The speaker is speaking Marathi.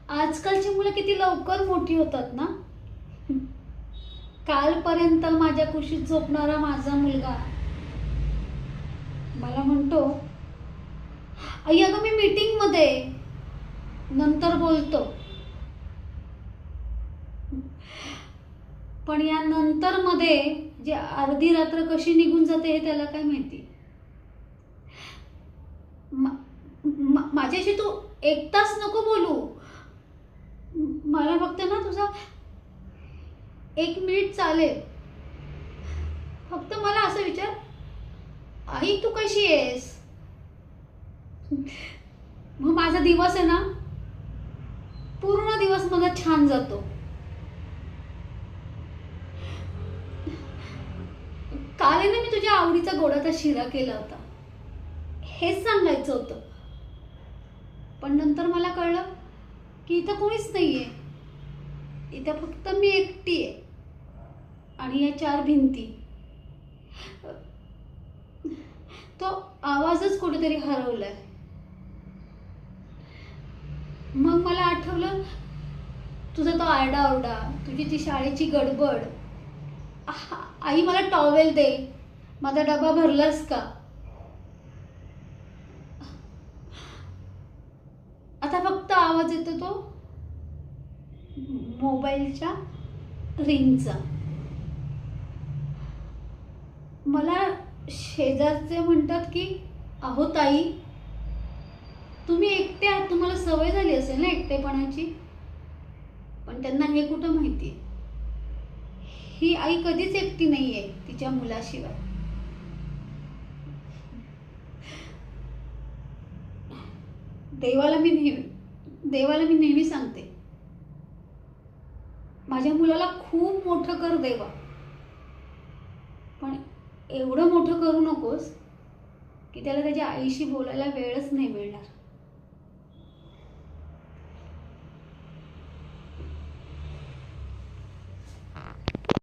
आजकालची मुलं किती लवकर मोठी होतात ना. कालपर्यंत माझ्या कुशीत झोपणारा माझा मुलगा मला म्हणतो, आई अगं मी मीटिंग मध्ये नंतर बोलतो. पण या नंतर मध्ये जे अर्धी रात्र कशी निघून जाते हे त्याला काय माहिती. माझ्याशी तू 1 तास नको बोलू. मला फक्त ना तुझा 1 मिनिट चालेल. फक्त मला असं विचार, आई तू कशी आहेस. मग माझा दिवस आहे ना, पूर्ण दिवस माझा छान जातो. काल आहे ना मी तुझ्या आवडीचा गोडाचा शिरा केला होता, हेच सांगायचं होतं. पण नंतर मला कळलं की इथं कोणीच नाहीये. इथं फक्त मी एकटी आहे आणि या 4 भिंती. तो आवाजच कुठेतरी हरवलाय. मग मला आठवलं तुझा तो आरडाओरडा, तुझी ती शाळेची गडबड. आई मला टॉवेल दे, माझा डबा भरलास का. आता फक्त आवाज येतो तो मोबाईलच्या रिंगचा. मला शेजारचे म्हणतात की अहो ताई तुम्ही एकटे आहात, तुम्हाला सवय झाली असेल ना एकटेपणाची. पण त्यांना हे कुठं माहिती, ही आई कधीच एकटी नाहीये तिच्या मुलाशिवाय. देवाला मी नेहमी सांगते, माझ्या मुलाला खूप मोठं कर देवा, पण एवढं मोठं करू नकोस की त्याला त्याच्या आईशी बोलायला वेळच नाही मिळणार.